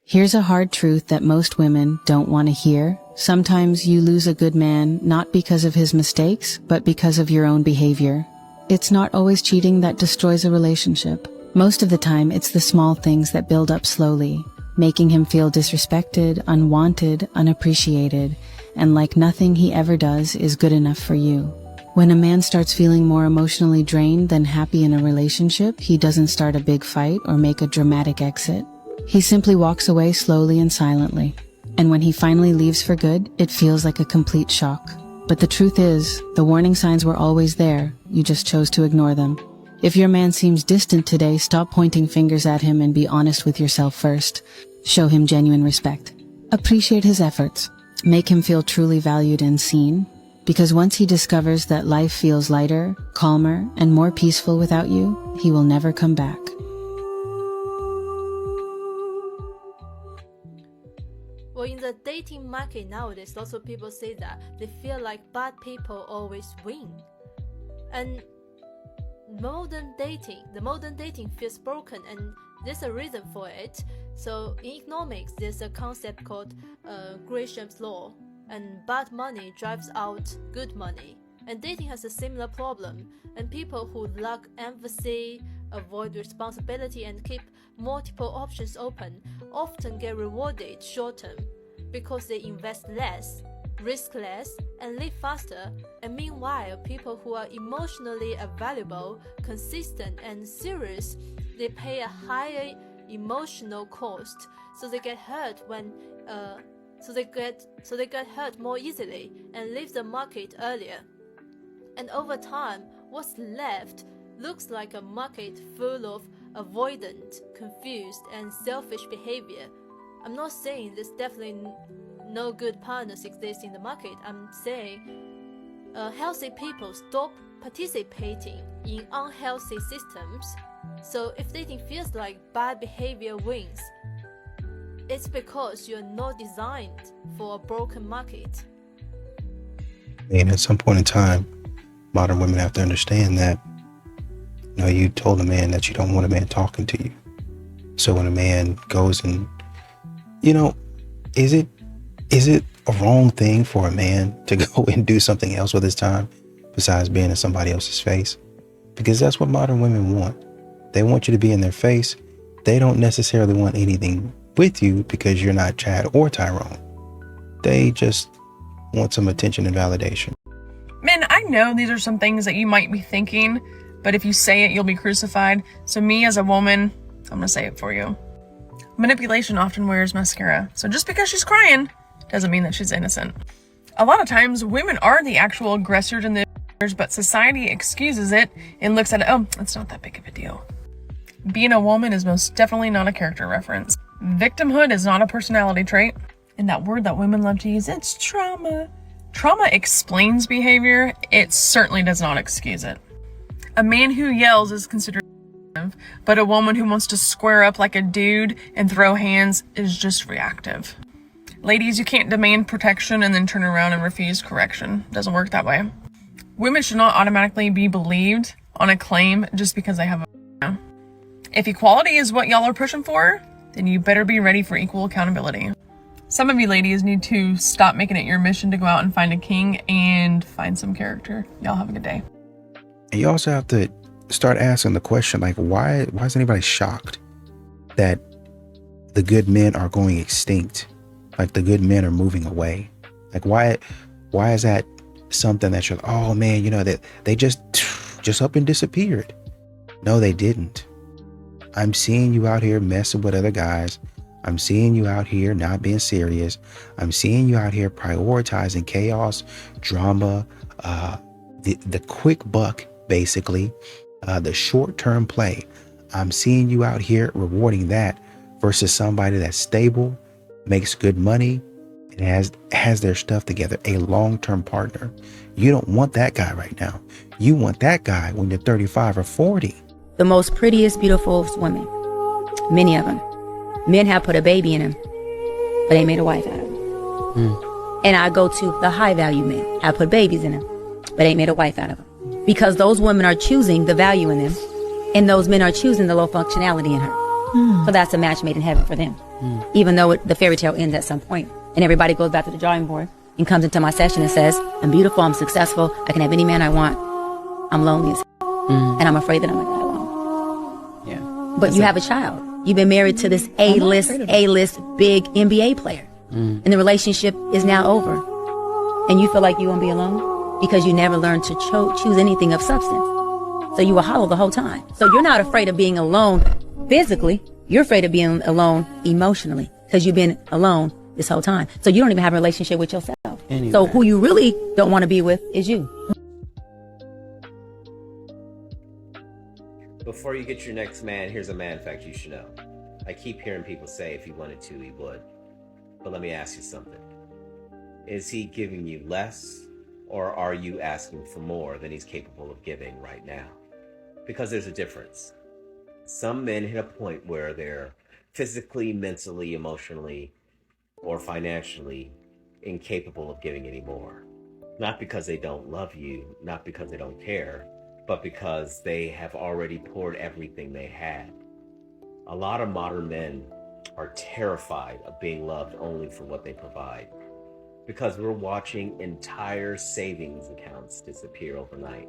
Here's a hard truth that most women don't want to hear. Sometimes you lose a good man not because of his mistakes, but because of your own behavior. It's not always cheating that destroys a relationship. Most of the time, it's the small things that build up slowly, making him feel disrespected, unwanted, unappreciated, and like nothing he ever does is good enough for you. When a man starts feeling more emotionally drained than happy in a relationship, he doesn't start a big fight or make a dramatic exit. He simply walks away slowly and silently. And when he finally leaves for good, it feels like a complete shock. But the truth is, the warning signs were always there. You just chose to ignore them. If your man seems distant today, stop pointing fingers at him and be honest with yourself first. Show him genuine respect. Appreciate his efforts. Make him feel truly valued and seen. Because once he discovers that life feels lighter, calmer, and more peaceful without you, he will never come back. Well, in the dating market nowadays, lots of people say that they feel like bad people always win. And the modern dating feels broken, and there's a reason for it. So in economics, there's a concept called Gresham's law, and bad money drives out good money. And dating has a similar problem, and people who lack empathy, avoid responsibility, and keep multiple options open often get rewarded short-term because they invest less, risk less, and live faster. And meanwhile, people who are emotionally available, consistent, and serious, they pay a higher emotional cost, so they get hurt hurt more easily and leave the market earlier. And over time, what's left looks like a market full of avoidant, confused, and selfish behavior. I'm not saying there's definitely no good partners exist in the market. I'm saying healthy people stop participating in unhealthy systems. So if dating feels like bad behavior wins, it's because you're not designed for a broken market. And at some point in time, modern women have to understand that, you told a man that you don't want a man talking to you. So when a man goes and, is it a wrong thing for a man to go and do something else with his time besides being in somebody else's face? Because that's what modern women want. They want you to be in their face. They don't necessarily want anything with you because you're not Chad or Tyrone. They just want some attention and validation. Men, I know these are some things that you might be thinking, but if you say it, you'll be crucified. So me as a woman, I'm gonna say it for you. Manipulation often wears mascara. So just because she's crying doesn't mean that she's innocent. A lot of times women are the actual aggressors in this, but society excuses it and looks at it, oh, it's not that big of a deal. Being a woman is most definitely not a character reference. Victimhood is not a personality trait. And that word that women love to use, it's trauma. Trauma explains behavior. It certainly does not excuse it. A man who yells is considered aggressive, but a woman who wants to square up like a dude and throw hands is just reactive. Ladies, you can't demand protection and then turn around and refuse correction. It doesn't work that way. Women should not automatically be believed on a claim just because they have a... If equality is what y'all are pushing for, then you better be ready for equal accountability. Some of you ladies need to stop making it your mission to go out and find a king and find some character. Y'all have a good day. And you also have to start asking the question, like, why is anybody shocked that the good men are going extinct? Like the good men are moving away? Like why is that something that you're, oh man, that they just up and disappeared? No, they didn't. I'm seeing you out here messing with other guys. I'm seeing you out here not being serious. I'm seeing you out here prioritizing chaos, drama, the quick buck, basically, the short-term play. I'm seeing you out here rewarding that versus somebody that's stable, makes good money, and has their stuff together, a long-term partner. You don't want that guy right now. You want that guy when you're 35 or 40. The most prettiest, beautiful women, many of them. Men have put a baby in them, but they made a wife out of them. And I go to the high value men, have put babies in them, but they made a wife out of them. Because those women are choosing the value in them, and those men are choosing the low functionality in her. So that's a match made in heaven for them. Even though the fairy tale ends at some point, and everybody goes back to the drawing board and comes into my session and says, I'm beautiful, I'm successful, I can have any man I want. I'm lonely as and I'm afraid that I'm gonna die alone. Yeah. But you have a child. You've been married to this A-list big NBA player. And the relationship is now over. And you feel like you won't be alone because you never learned to choose anything of substance. So you were hollow the whole time. So you're not afraid of being alone physically. You're afraid of being alone emotionally because you've been alone this whole time. So you don't even have a relationship with yourself. Anyway. So who you really don't want to be with is you. Before you get your next man, here's a man fact you should know. I keep hearing people say if he wanted to, he would. But let me ask you something. Is he giving you less, or are you asking for more than he's capable of giving right now? Because there's a difference. Some men hit a point where they're physically, mentally, emotionally, or financially incapable of giving any more. Not because they don't love you, not because they don't care, but because they have already poured everything they had. A lot of modern men are terrified of being loved only for what they provide, because we're watching entire savings accounts disappear overnight.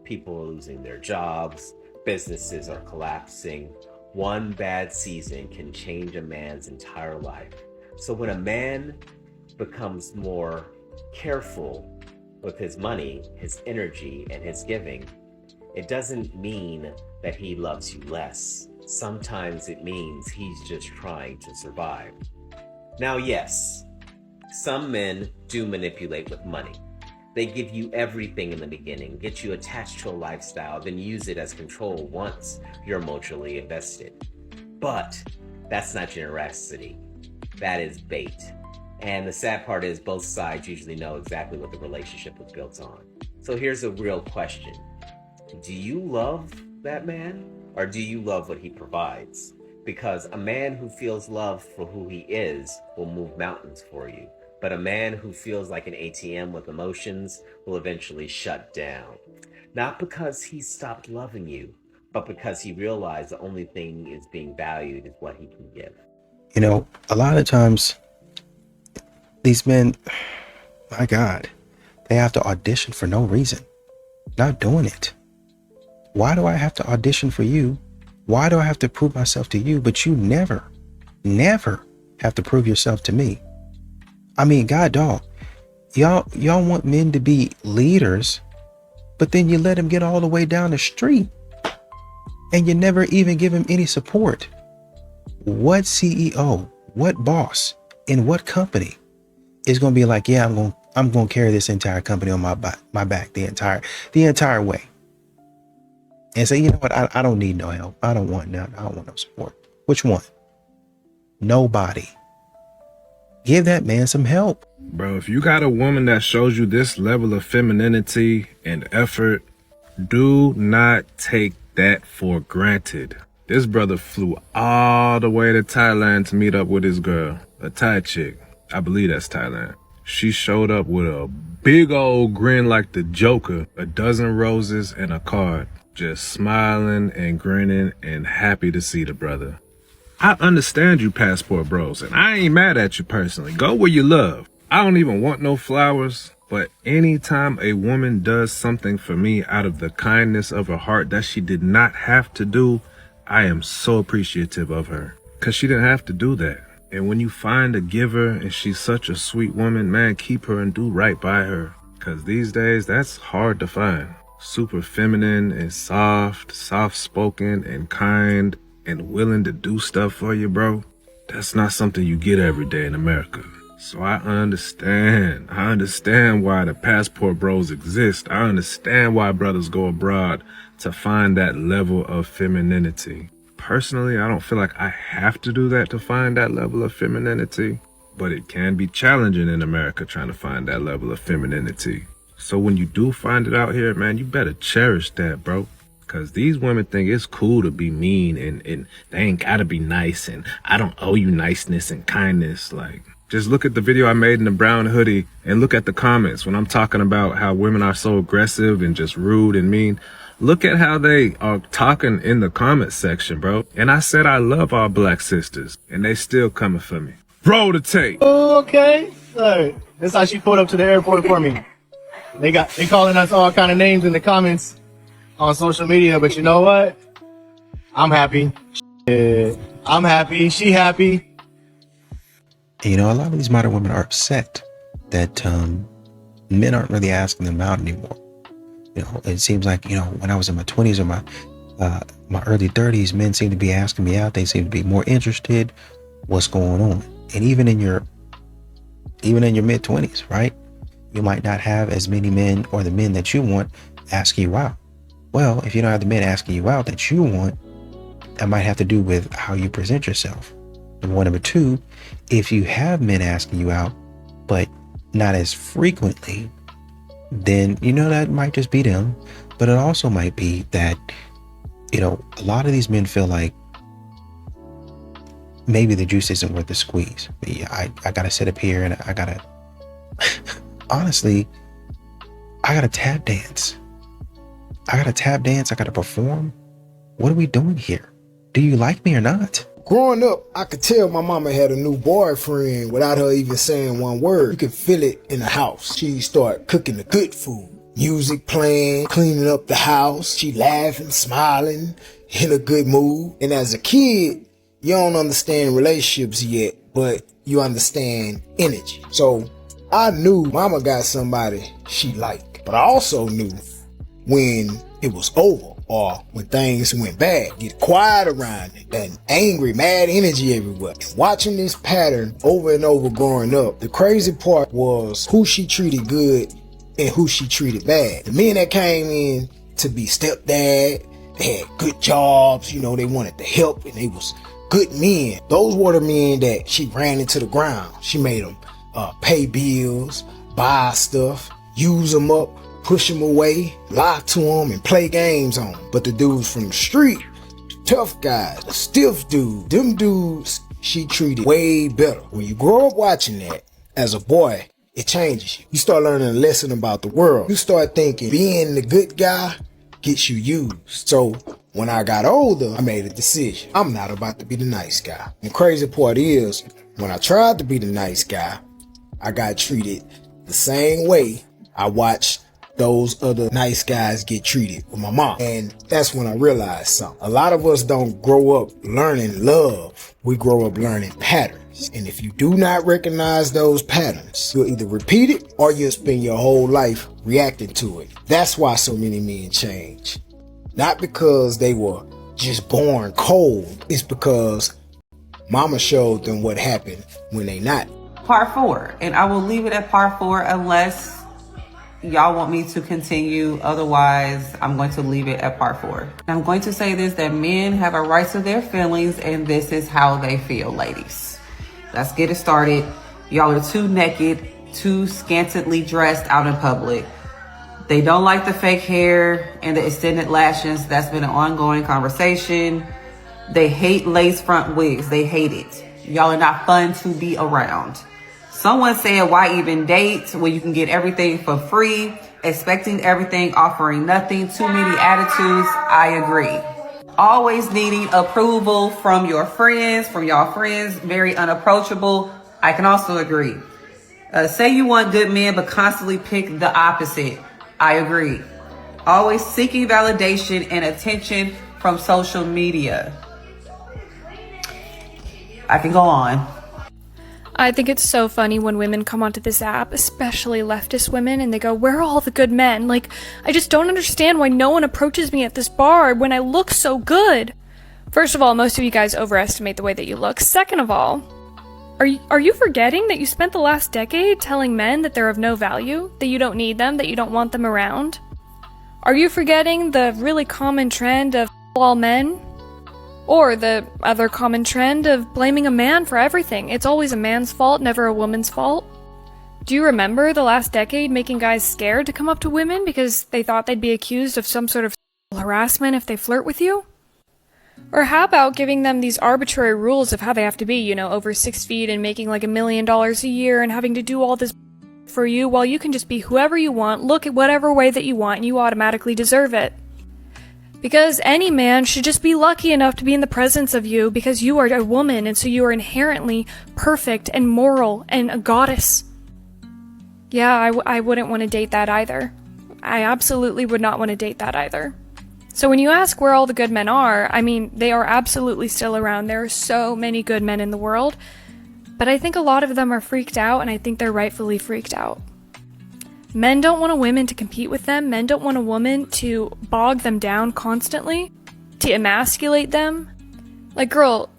People are losing their jobs, businesses are collapsing. One bad season can change a man's entire life. So when a man becomes more careful with his money, his energy, and his giving, it doesn't mean that he loves you less. Sometimes it means he's just trying to survive. Now, yes, some men do manipulate with money. They give you everything in the beginning, get you attached to a lifestyle, then use it as control once you're emotionally invested. But that's not generosity. That is bait. And the sad part is both sides usually know exactly what the relationship was built on. So here's a real question. Do you love that man, or do you love what he provides? Because a man who feels love for who he is will move mountains for you. But a man who feels like an ATM with emotions will eventually shut down. Not because he stopped loving you, but because he realized the only thing is being valued is what he can give. You know, a lot of times these men, my God, they have to audition for no reason. Not doing it. Why do I have to audition for you? Why do I have to prove myself to you? But you never have to prove yourself to me. I mean, God dog, y'all want men to be leaders, but then you let him get all the way down the street and you never even give him any support. What CEO, what boss in what company is going to be like, yeah, I'm going to carry this entire company on my back the entire way, and say, you know what, I don't need no help. I don't want no support. Which one? Nobody. Give that man some help. Bro, if you got a woman that shows you this level of femininity and effort, do not take that for granted. This brother flew all the way to Thailand to meet up with his girl, a Thai chick. I believe that's Thailand. She showed up with a big old grin like the Joker, a dozen roses and a card, just smiling and grinning and happy to see the brother. I understand you passport bros, and I ain't mad at you personally. Go where you love. I don't even want no flowers, but anytime a woman does something for me out of the kindness of her heart that she did not have to do, I am so appreciative of her, because she didn't have to do that. And when you find a giver and she's such a sweet woman, man, keep her and do right by her, because these days that's hard to find. Super feminine and soft-spoken and kind and willing to do stuff for you, bro. That's not something you get every day in America. So I understand why the passport bros exist. I understand why brothers go abroad to find that level of femininity. Personally, I don't feel like I have to do that to find that level of femininity, but it can be challenging in America trying to find that level of femininity. So when you do find it out here, man, you better cherish that, bro. Because these women think it's cool to be mean and they ain't gotta be nice and I don't owe you niceness and kindness. Like, just look at the video I made in the brown hoodie and look at the comments when I'm talking about how women are so aggressive and just rude and mean. Look at how they are talking in the comment section, bro. And I said I love our black sisters, and they still coming for me. Roll the tape. Okay. All right. That's how she pulled up to the airport for me. They calling us all kind of names in the comments on social media, but you know what? I'm happy. Shit. I'm happy. She happy. And, you know, a lot of these modern women are upset that men aren't really asking them out anymore. You know, it seems like, you know, when I was in my 20s or my early 30s, men seem to be asking me out. They seem to be more interested. What's going on? And even in your mid 20s, right? You might not have as many men, or the men that you want, asking you out. Well, if you don't have the men asking you out that you want, that might have to do with how you present yourself. Number one. Number two, if you have men asking you out, but not as frequently, then, you know, that might just be them. But it also might be that, you know, a lot of these men feel like maybe the juice isn't worth the squeeze. I gotta sit up here and I gotta honestly, I gotta tap dance. I gotta perform. What are we doing here? Do you like me or not? Growing up, I could tell my mama had a new boyfriend without her even saying one word. You could feel it in the house. She'd start cooking the good food. Music playing, cleaning up the house. She laughing, smiling, in a good mood. And as a kid, you don't understand relationships yet, but you understand energy. So I knew mama got somebody she liked. But I also knew when it was over, or when things went bad, get quiet around it, and angry, mad energy everywhere. Watching this pattern over and over growing up, the crazy part was who she treated good and who she treated bad. The men that came in to be stepdad, they had good jobs, you know, they wanted to help, and they was good men. Those were the men that she ran into the ground. She made them pay bills, buy stuff, use them up, push them away, lie to them, and play games on them. But the dudes from the street, the tough guys, the stiff dudes, them dudes she treated way better. When you grow up watching that as a boy, it changes you. You start learning a lesson about the world. You start thinking being the good guy gets you used. So when I got older, I made a decision. I'm not about to be the nice guy. And the crazy part is, when I tried to be the nice guy, I got treated the same way I watched those other nice guys get treated with my mom. And that's when I realized something. A lot of us don't grow up learning love. We grow up learning patterns. And if you do not recognize those patterns, you'll either repeat it or you'll spend your whole life reacting to it. That's why so many men change. Not because they were just born cold. It's because mama showed them what happened when they not. Part 4, and I will leave it at part 4 unless y'all want me to continue. Otherwise, I'm going to leave it at part 4. I'm going to say this, that men have a right to their feelings, and this is how they feel, ladies. Let's get it started. Y'all are too naked, too scantily dressed out in public. They don't like the fake hair and the extended lashes. That's been an ongoing conversation. They hate lace front wigs. They hate it. Y'all are not fun to be around. Someone said, why even date when you can get everything for free, expecting everything, offering nothing, too many attitudes? I agree. Always needing approval from your friends, from y'all friends, very unapproachable. I can also agree. Say you want good men, but constantly pick the opposite. I agree. Always seeking validation and attention from social media. I can go on. I think it's so funny when women come onto this app, especially leftist women, and they go, where are all the good men? Like, I just don't understand why no one approaches me at this bar when I look so good. First of all, most of you guys overestimate the way that you look. Second of all, are you forgetting that you spent the last decade telling men that they're of no value, that you don't need them, that you don't want them around? Are you forgetting the really common trend of all men? Or the other common trend of blaming a man for everything. It's always a man's fault, never a woman's fault. Do you remember the last decade making guys scared to come up to women because they thought they'd be accused of some sort of harassment if they flirt with you? Or how about giving them these arbitrary rules of how they have to be, you know, over 6 feet and making like $1 million a year and having to do all this for you while you can just be whoever you want, look at whatever way that you want, and you automatically deserve it. Because any man should just be lucky enough to be in the presence of you because you are a woman and so you are inherently perfect and moral and a goddess. Yeah, I wouldn't want to date that either. I absolutely would not want to date that either. So when you ask where all the good men are, I mean, they are absolutely still around. There are so many good men in the world. But I think a lot of them are freaked out, and I think they're rightfully freaked out. Men don't want a woman to compete with them. Men don't want a woman to bog them down constantly, to emasculate them. Like, girl,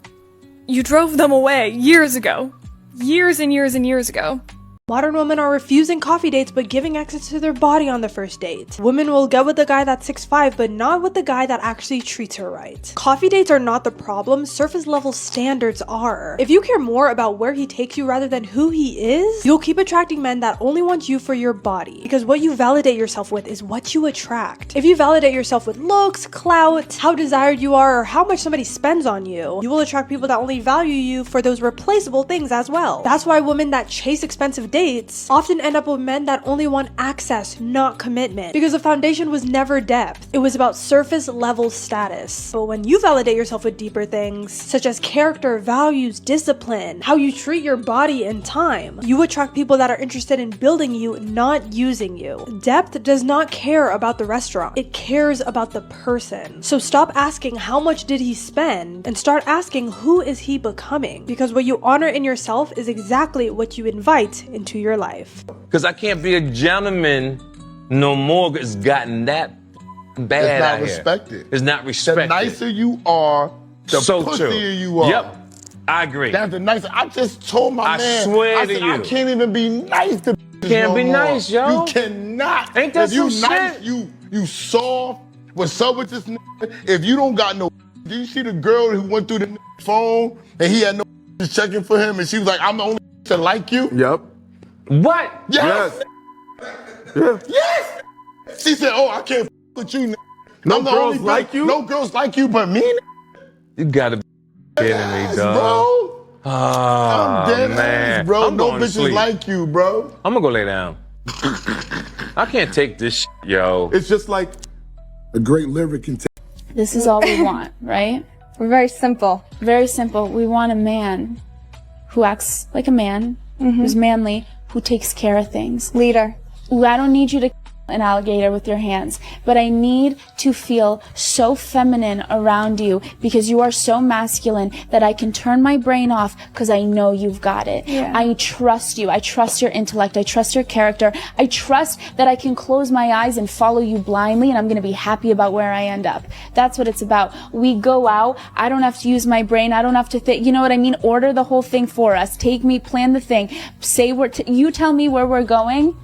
you drove them away years ago. Years and years and years ago. Modern women are refusing coffee dates but giving access to their body on the first date. Women will go with the guy that's 6'5" but not with the guy that actually treats her right. Coffee dates are not the problem, surface level standards are. If you care more about where he takes you rather than who he is, you'll keep attracting men that only want you for your body. Because what you validate yourself with is what you attract. If you validate yourself with looks, clout, how desired you are, or how much somebody spends on you, you will attract people that only value you for those replaceable things as well. That's why women that chase expensive dates often end up with men that only want access, not commitment, because the foundation was never depth. It was about surface level status. But when you validate yourself with deeper things, such as character, values, discipline, how you treat your body and time, you attract people that are interested in building you, not using you. Depth does not care about the restaurant. It cares about the person. So stop asking how much did he spend and start asking who is he becoming? Because what you honor in yourself is exactly what you invite into your life. Because I can't be a gentleman no more. It's gotten that bad. It's not out respected. Here. It's not respected. The nicer you are, the so pussier true. you are. Yep, I agree. That's the nicer. I just told my man. I swear I to said, you. I can't even be nice to Can't no be more. nice, yo. You cannot. Ain't that if you some nice, shit? you soft. What's up with this nigga? If you don't got no, do you see the girl who went through the phone and he had no checking for him and she was like, I'm the only to like you? Yep. What? Yes. Yes. Yes. She said, oh, I can't with you. No I'm the girls only like you? No girls like you but me. You gotta be kidding me, dog. Bro. Oh, I'm dead man. ass, bro. I'm No going to bitches sleep. like you, bro. I'm gonna go lay down. I can't take this shit, yo. It's just like a great lyric can take. This is all we want, right? We're very simple. Very simple. We want a man who acts like a man, who's manly, who takes care of things. Leader. Ooh, I don't need you to an alligator with your hands, but I need to feel so feminine around you because you are so masculine that I can turn my brain off because I know you've got it. Yeah. I trust you. I trust your intellect. I trust your character. I trust that I can close my eyes and follow you blindly and I'm going to be happy about where I end up. That's what it's about. We go out. I don't have to use my brain. I don't have to think. You know what I mean? Order the whole thing for us. Take me, plan the thing. Say you tell me where we're going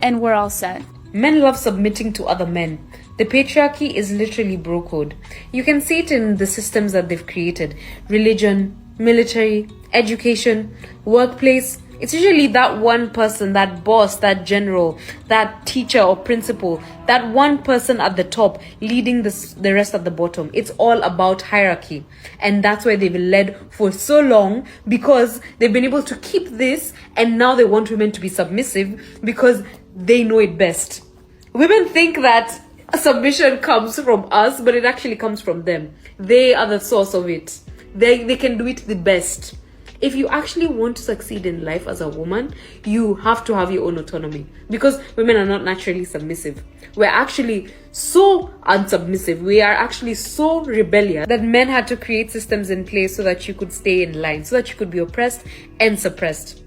and we're all set. Men love submitting to other men. The patriarchy is literally bro-code. You can see it in the systems that they've created. Religion, military, education, workplace. It's usually that one person, that boss, that general, that teacher or principal, that one person at the top leading the rest at the bottom. It's all about hierarchy. And that's why they've led for so long because they've been able to keep this and now they want women to be submissive because they know it best. Women think that submission comes from us, but it actually comes from them. They are the source of it. They can do it the best. If you actually want to succeed in life as a woman, you have to have your own autonomy because women are not naturally submissive. We're actually so unsubmissive. We are actually so rebellious that men had to create systems in place so that you could stay in line, so that you could be oppressed and suppressed.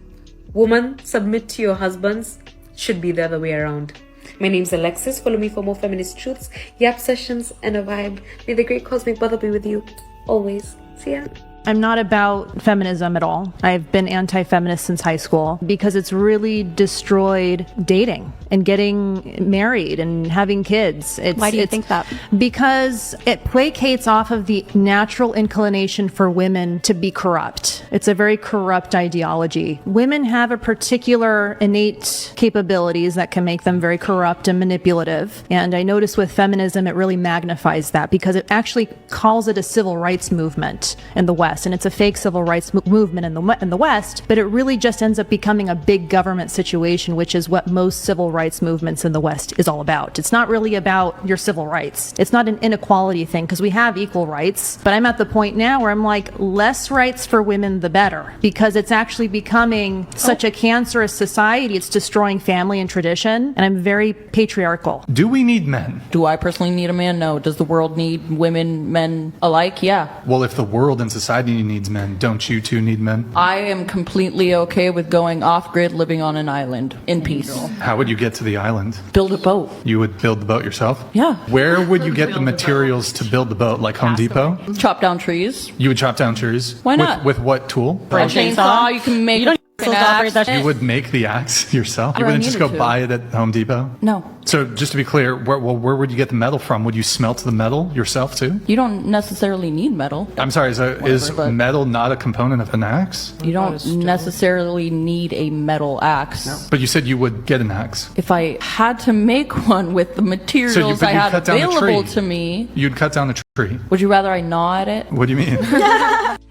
Woman, submit to your husbands. Should be the other way around. My name's Alexis. Follow me for more feminist truths, yap sessions, and a vibe. May the great cosmic brother be with you always. See ya. I'm not about feminism at all. I've been anti-feminist since high school because it's really destroyed dating and getting married and having kids. Why do you think that? Because it placates off of the natural inclination for women to be corrupt. It's a very corrupt ideology. Women have a particular innate capabilities that can make them very corrupt and manipulative. And I notice with feminism, it really magnifies that because it actually calls it a civil rights movement in the West. West, and it's a fake civil rights movement in the West, but it really just ends up becoming a big government situation, which is what most civil rights movements in the West is all about. It's not really about your civil rights. It's not an inequality thing, because we have equal rights, but I'm at the point now where I'm like, less rights for women, the better, because it's actually becoming such a cancerous society. It's destroying family and tradition, and I'm very patriarchal. Do we need men? Do I personally need a man? No. Does the world need women, men alike? Yeah. Well, if the world and society needs men, don't you two need men? I am completely okay with going off-grid, living on an island in peace. How would you get to the island? Build a boat. You would build the boat yourself? Yeah. Where would you get the materials to build the boat? Like Home Depot? Chop down trees. You would chop down trees? Why not? With what tool? A chainsaw. You can make an axe. You would make the axe yourself? I You wouldn't just go needed to. buy it at Home Depot? No. So just to be clear, where would you get the metal from? Would you smelt the metal yourself too? You don't necessarily need metal. I'm sorry, is metal not a component of an axe? You don't necessarily need a metal axe. But you said you would get an axe. If I had to make one with the materials but I you'd had cut down the available tree. to me, You'd cut down the tree. would you rather I gnaw at it? What do you mean?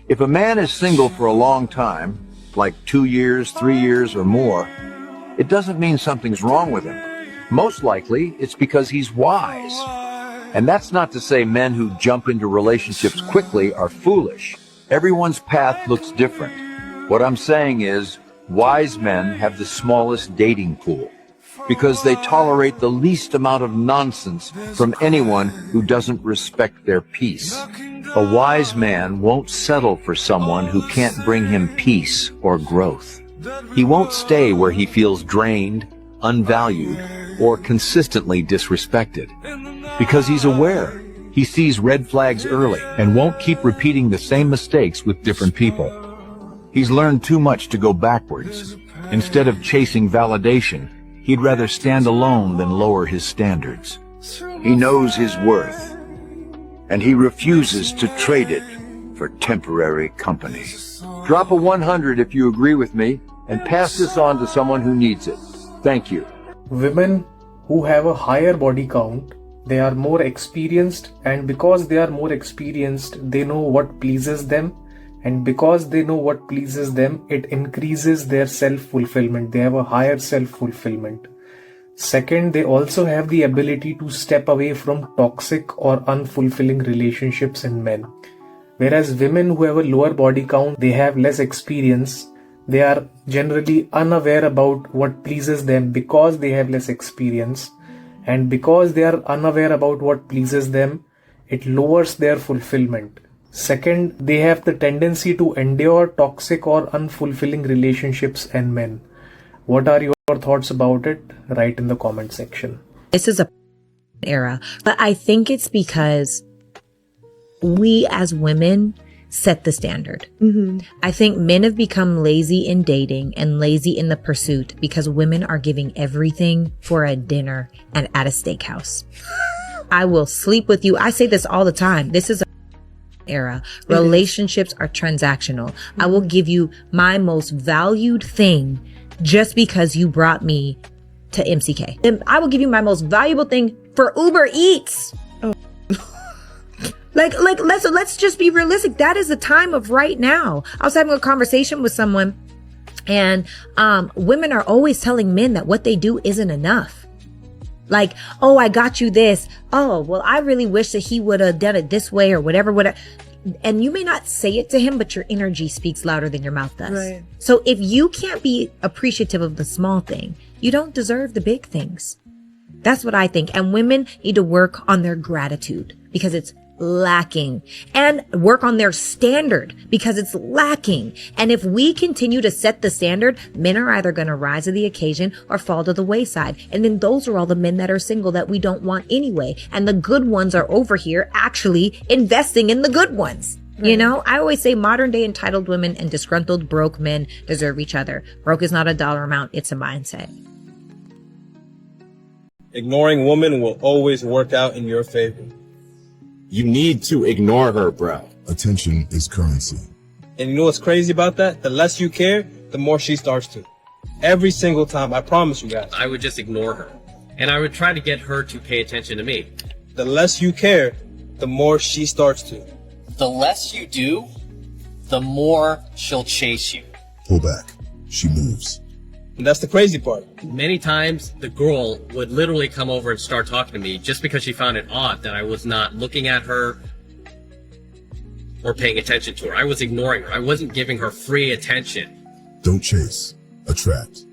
If a man is single for a long time, like 2 years, 3 years, or more, it doesn't mean something's wrong with him. Most likely, it's because he's wise. And that's not to say men who jump into relationships quickly are foolish. Everyone's path looks different. What I'm saying is, wise men have the smallest dating pool because they tolerate the least amount of nonsense from anyone who doesn't respect their peace. A wise man won't settle for someone who can't bring him peace or growth. He won't stay where he feels drained, unvalued, or consistently disrespected. Because he's aware. He sees red flags early and won't keep repeating the same mistakes with different people. He's learned too much to go backwards. Instead of chasing validation, he'd rather stand alone than lower his standards. He knows his worth, and he refuses to trade it for temporary company. Drop a 100 if you agree with me, and pass this on to someone who needs it. Thank you. Women who have a higher body count, they are more experienced, and because they are more experienced, they know what pleases them, and because they know what pleases them, it increases their self-fulfillment. They have a higher self-fulfillment. Second, they also have the ability to step away from toxic or unfulfilling relationships in men. Whereas women who have a lower body count, they have less experience. They are generally unaware about what pleases them because they have less experience. And because they are unaware about what pleases them, it lowers their fulfillment. Second, they have the tendency to endure toxic or unfulfilling relationships and men. What are your thoughts about it? Write in the comment section. This is a era, but I think it's because we as women set the standard. I think men have become lazy in dating and lazy in the pursuit because women are giving everything for a dinner and at a steakhouse. I will sleep with you. I say this all the time. This is a era. Relationships are transactional. I will give you my most valued thing just because you brought me to MCK. And I will give you my most valuable thing for Uber Eats. Let's just be realistic. That is the time of right now. I was having a conversation with someone, and women are always telling men that what they do isn't enough. Like, oh, I got you this. Oh, well, I really wish that he would have done it this way or whatever. And you may not say it to him, but your energy speaks louder than your mouth does. Right. So if you can't be appreciative of the small thing, you don't deserve the big things. That's what I think. And women need to work on their gratitude because it's lacking, and work on their standard because it's lacking. And if we continue to set the standard, men are either going to rise to the occasion or fall to the wayside. And then those are all the men that are single that we don't want anyway. And the good ones are over here actually investing in the good ones. Right. You know, I always say modern day entitled women and disgruntled broke men deserve each other. Broke is not a dollar amount. It's a mindset. Ignoring women will always work out in your favor. You need to ignore her, bro. Attention is currency. And you know what's crazy about that? The less you care, the more she starts to. Every single time, I promise you guys. I would just ignore her. And I would try to get her to pay attention to me. The less you care, the more she starts to. The less you do, the more she'll chase you. Pull back. She moves. And that's the crazy part. Many times, the girl would literally come over and start talking to me just because she found it odd that I was not looking at her or paying attention to her. I was ignoring her. I wasn't giving her free attention. Don't chase. Attract.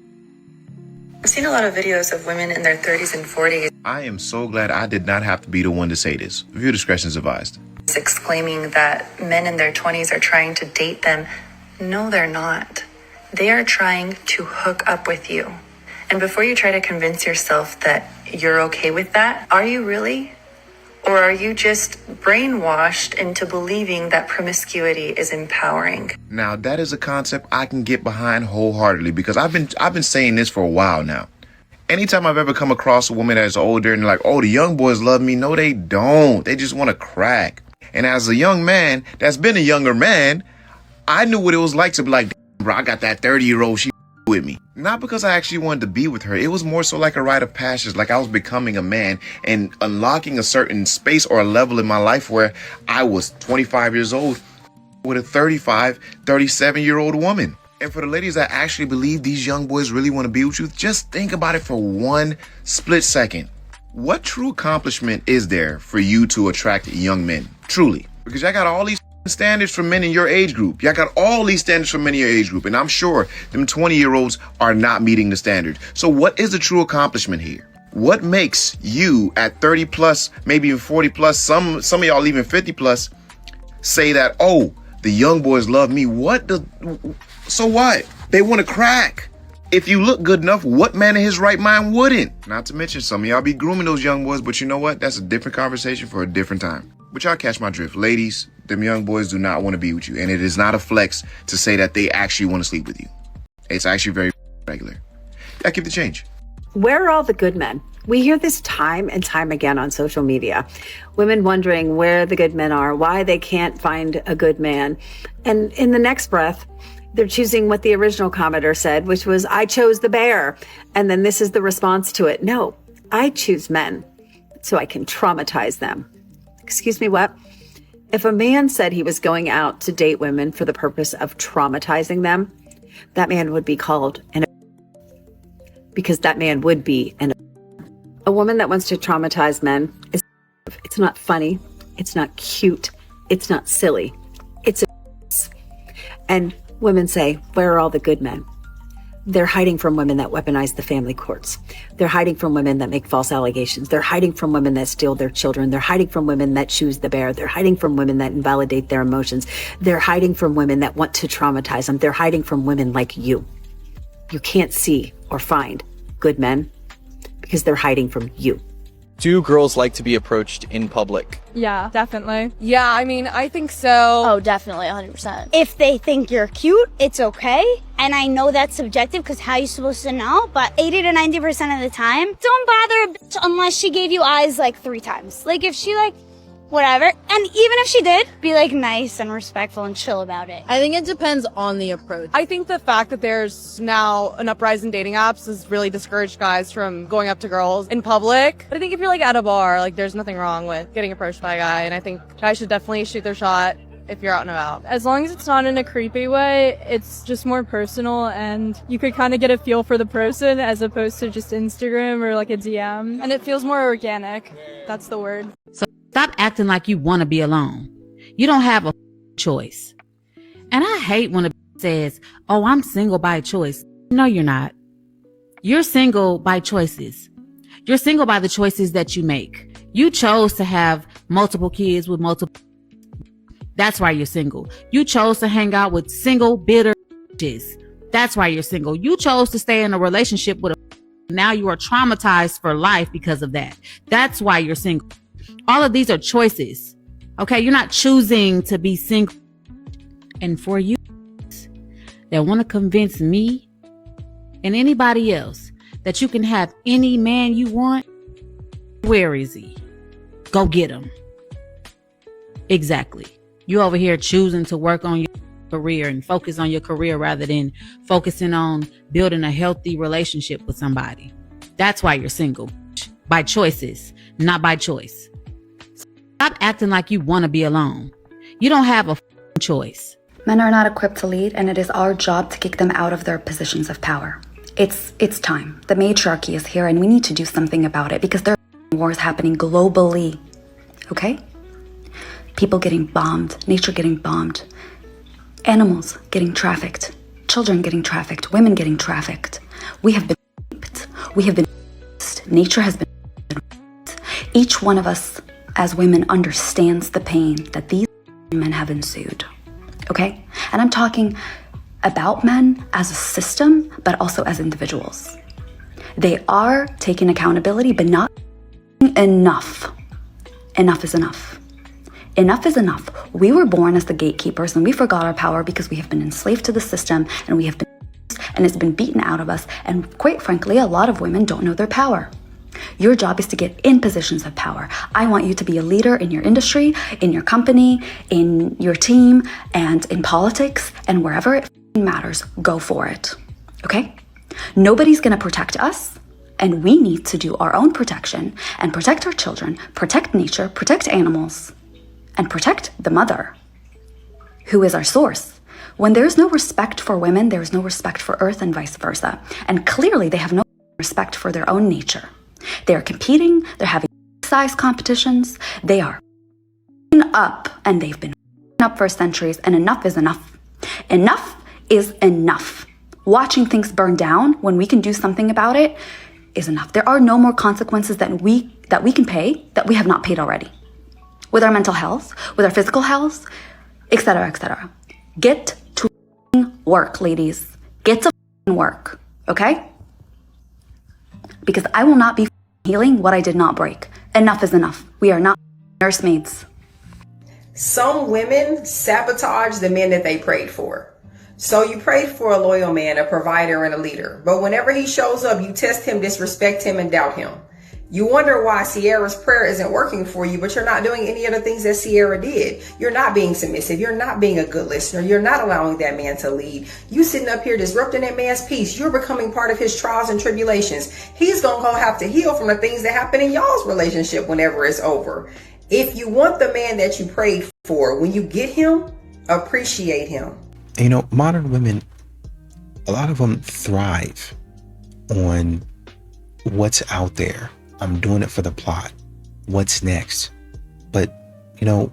I've seen a lot of videos of women in their 30s and 40s. I am so glad I did not have to be the one to say this. Viewer discretion is advised. Exclaiming that men in their 20s are trying to date them. No, they're not. They are trying to hook up with you. And before you try to convince yourself that you're okay with that, are you really? Or are you just brainwashed into believing that promiscuity is empowering? Now, that is a concept I can get behind wholeheartedly because I've been saying this for a while now. Anytime I've ever come across a woman that's older and like, oh, the young boys love me. No, they don't. They just want to crack. And as a young man that's been a younger man, I knew what it was like to be like, bro, I got that 30-year-old, she with me. Not because I actually wanted to be with her. It was more so like a rite of passage, like I was becoming a man and unlocking a certain space or a level in my life where I was 25 years old with a 35, 37-year-old woman. And for the ladies that actually believe these young boys really want to be with you, just think about it for one split second. What true accomplishment is there for you to attract young men? Truly. Because y'all got all these standards for men in your age group. Y'all got all these standards for men in your age group. And I'm sure them 20-year-olds are not meeting the standard. So what is the true accomplishment here? What makes you at 30 plus, maybe even 40 plus, some of y'all even 50 plus, say that, oh, the young boys love me? So what? They want to crack. If you look good enough, what man in his right mind wouldn't? Not to mention some of y'all be grooming those young boys, but you know what? That's a different conversation for a different time. But y'all catch my drift. Ladies, them young boys do not want to be with you. And it is not a flex to say that they actually want to sleep with you. It's actually very regular. Yeah, keep the change. Where are all the good men? We hear this time and time again on social media. Women wondering where the good men are, why they can't find a good man. And in the next breath, they're choosing what the original commenter said, which was, I chose the bear. And then this is the response to it. No, I choose men so I can traumatize them. Excuse me, what? If a man said he was going out to date women for the purpose of traumatizing them, that man would be called because that man would be a woman that wants to traumatize men. It's not funny. It's not cute. It's not silly. It's and women say, where are all the good men? They're hiding from women that weaponize the family courts. They're hiding from women that make false allegations. They're hiding from women that steal their children. They're hiding from women that choose the bear. They're hiding from women that invalidate their emotions. They're hiding from women that want to traumatize them. They're hiding from women like you. You can't see or find good men because they're hiding from you. Do girls like to be approached in public? Yeah, definitely. Yeah, I mean, I think so. Oh, definitely, 100%. If they think you're cute, it's okay. And I know that's subjective because how are you supposed to know? But 80 to 90% of the time, don't bother a bitch unless she gave you eyes like 3 times. Like if she whatever. And even if she did, be nice and respectful and chill about it. I think it depends on the approach. I think the fact that there's now an uprise in dating apps has really discouraged guys from going up to girls in public. But I think if you're at a bar, there's nothing wrong with getting approached by a guy. And I think guys should definitely shoot their shot if you're out and about. As long as it's not in a creepy way, it's just more personal and you could kind of get a feel for the person as opposed to just Instagram or a DM. And it feels more organic. That's the word. So stop acting like you want to be alone. You don't have a choice. And I hate when a says, oh, I'm single by choice. No, you're not. You're single by choices. You're single by the choices that you make. You chose to have multiple kids with multiple. That's why you're single. You chose to hang out with single, bitter bitches. That's why you're single. You chose to stay in a relationship with a. Now you are traumatized for life because of that. That's why you're single. All of these are choices. Okay, you're not choosing to be single. And for you that want to convince me and anybody else that you can have any man you want, where is he? Go get him. Exactly. You over here choosing to work on your career and focus on your career rather than focusing on building a healthy relationship with somebody. That's why you're single. By choices, not by choice. Stop acting like you want to be alone. You don't have a choice. Men are not equipped to lead, and it is our job to kick them out of their positions of power. It's time. The matriarchy is here, and we need to do something about it because there are wars happening globally. Okay? People getting bombed, nature getting bombed, animals getting trafficked, children getting trafficked, women getting trafficked. We have been raped. We have been raped. Nature has been raped. Each one of us as women understands the pain that these men have ensued. Okay? And I'm talking about men as a system, but also as individuals. They are taking accountability, but not enough. Enough is enough. Enough is enough. We were born as the gatekeepers and we forgot our power because we have been enslaved to the system and we have been, and it's been beaten out of us. And quite frankly, a lot of women don't know their power. Your job is to get in positions of power. I want you to be a leader in your industry, in your company, in your team, and in politics, and wherever it matters, go for it. Okay? Nobody's gonna protect us, and we need to do our own protection and protect our children, protect nature, protect animals, and protect the mother, who is our source. When there's no respect for women, there's no respect for Earth and vice versa. And clearly they have no respect for their own nature. They are competing, they're having size competitions, they are up, and they've been up for centuries, and enough is enough. Enough is enough. Watching things burn down when we can do something about it is enough. There are no more consequences that we can pay that we have not paid already. With our mental health, with our physical health, etc., etc. Get to work, ladies. Get to work, okay? Because I will not be healing what I did not break. Enough is enough. We are not nursemaids. Some women sabotage the men that they prayed for. So you prayed for a loyal man, a provider, and a leader. But whenever he shows up, you test him, disrespect him, and doubt him. You wonder why Sierra's prayer isn't working for you, but you're not doing any of the things that Sierra did. You're not being submissive. You're not being a good listener. You're not allowing that man to lead. You sitting up here disrupting that man's peace. You're becoming part of his trials and tribulations. He's going to have to heal from the things that happen in y'all's relationship whenever it's over. If you want the man that you prayed for, when you get him, appreciate him. You know, modern women, a lot of them thrive on what's out there. I'm doing it for the plot. What's next? But, you know,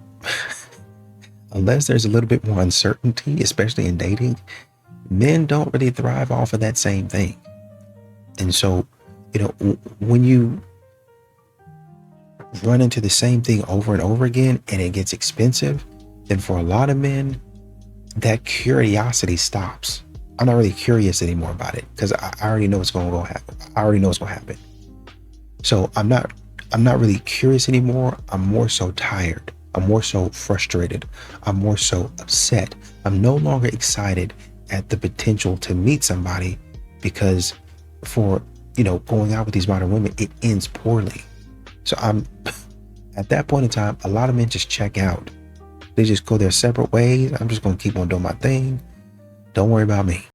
unless there's a little bit more uncertainty, especially in dating, men don't really thrive off of that same thing. And so, you know, when you run into the same thing over and over again and it gets expensive, then for a lot of men, that curiosity stops. I'm not really curious anymore about it because I already know what's going to happen. I already know what's going to happen. So I'm not really curious anymore. I'm more so tired. I'm more so frustrated. I'm more so upset. I'm no longer excited at the potential to meet somebody because for, you know, going out with these modern women, it ends poorly. So I'm at that point in time, a lot of men just check out. They just go their separate ways. I'm just going to keep on doing my thing. Don't worry about me.